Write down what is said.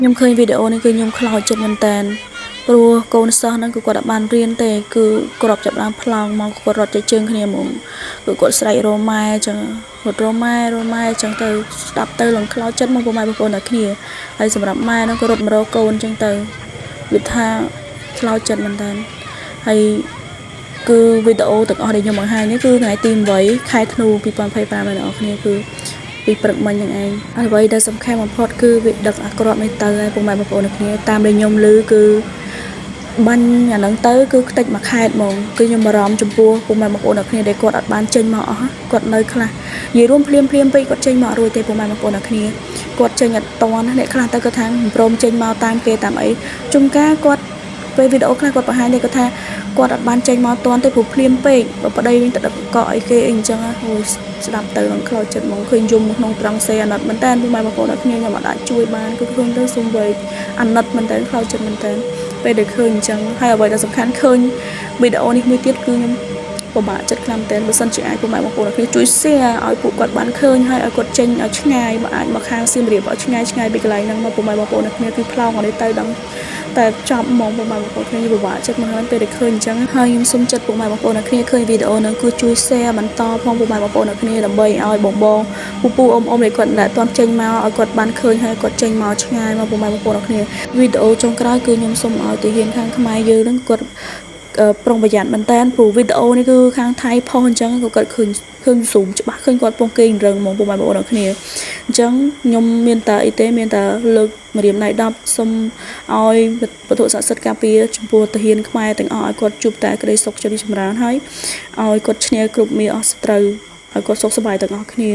ខ្ញុំឃើញវីដេអូនេះគឺខ្ញុំខ្លោចចិត្តមែនតើព្រោះកូនសិស្សហ្នឹងគឺគាត់អត់បានរៀនទេគឺគាត់ចាប់បានប្លង់មកគាត់រត់ចេញជើងគ្នាហ្មងគឺគាត់ស្រែករម៉ែអញ្ចឹងគាត់រម៉ែអញ្ចឹងទៅស្ដាប់ទៅឡើងខ្លោចចិត្តមកពុកម៉ែបងប្អូនតែគ្នាហើយសម្រាប់ម៉ែហ្នឹងក៏រត់មករកកូនអញ្ចឹងទៅវាថាខ្លោចចិត្តមែនតើហើយគឺវីដេអូទាំងអស់ដែលខ្ញុំបង្ហាញនេះគឺថ្ងៃទី8ខែធ្នូ2025អ្នកនរគ្នាគឺពីព្រឹកមិញហ្នឹងឯងអ្វីដែលសំខាន់បំផុតគឺវាដឹកអាក្រក់នេះទៅហើយពុកម៉ែបងប្អូនគ្នាតាមដែលខ្ញុំឮគឺបាញ់អាហ្នឹងទៅគឺខ្ទេចមួយខែតហ្មងគឺខ្ញុំបារម្ភចំពោះពុកម៉ែបងប្អូនគ្នាដែលគាត់អត់បានចេញមកអស់គាត់នៅខ្លះនិយាយរួមភ្លាមពេកគាត់ចេញមករួចទេពុកម៉ែបងប្អូនគ្នាគាត់ចេញអត់តន់អ្នកខ្លះទៅគាត់ថាមិនព្រមចេញមកតាមគេតាមអីជុំការគាត់ពេលវីដេអូខ្លះគាត់បង្ហាញនេះគាត់ថាគាត់អត់បានចេញមកតន់ទេព្រោះភ្លាមពេកបើប្តីវិញទៅដឹកកក់អីគេអីអញ្ចឹងហូយស្ដាប់ទៅនឹងខ្លោចចិត្តហ្មងឃើញយំក្នុងត្រង់សេអាណិតមែនតើពុកម៉ែបងប្អូនគ្នាខ្ញុំអត់អាចជួយបានគឺឃើញទៅសុំវែកអាណិតមែនតើខ្លោចចិត្តមែនតើពេលដែលឃើញអញ្ចឹងហើយអ្វីដែលសំខាន់ឃើញវីដេអូនេះមួយទៀតគឺខ្ញុំពិបាកចិត្តខ្លាំងមែនតើបើសិនជាអាចពុកម៉ែបងប្អូនគ្នាជួយ share ឲ្យពួកគាត់បានឃើញហើយឲ្យគាត់ចេញឲ្យឆ្ងាយបើអាចមកខាងសៀមរាបឲ្យឆ្ងាយពីកន្លែងហ្នឹងមកពុកម៉ែបងប្អូនគ្នាគឺផ្លោងឲ្យទៅដល់តែចាប់ហ្មងពុកម៉ែបងប្អូនគ្នាពិបាកចិត្តមកហើយពេលដែលឃើញអញ្ចឹងហើយខ្ញុំសូមចិត្តពុកម៉ែបងប្អូនគ្នាឃើញវីដេអូហ្នឹងគឺជួយ share បន្តផងពុកម៉ែបងប្អូនគ្នាដើម្បីឲ្យបងពូអ៊ំដែលគាត់តែអត់ចេញមកឲ្យគាត់បានឃើញហើយគាត់ចេញមកឆ្ងាយមកពុកម៉ែបងប្អូនគ្នាវីដេអូចុងក្រោយគឺខ្ញុំសូមឲ្យទាហានខាងខ្មែរយើងហ្នឹងគាត់ប្រុងប្រយ័ត្នមែនតើព្រោះវីដេអូនេះគឺខាងថៃផុសអញ្ចឹងក៏គាត់ឃើញស៊ូមច្បាស់ឃើញគាត់ពងគេងរឹងហ្មងពុកម៉ែបងប្អូនគ្នាអញ្ចឹងខ្ញុំមានតែអីទេមានតែលើកម្រាមដៃ10សូមឲ្យវត្ថុស័ក្តិសិទ្ធិការពារចំពោះទាហានខ្មែរទាំងអស់ឲ្យគាត់ជួបតែក្តីសុខចិត្តចម្រើនហើយឲ្យគាត់ឈ្នះគ្រប់មារអស់សត្រូវឲ្យគាត់សុខសប្បាយទាំងអស់គ្នា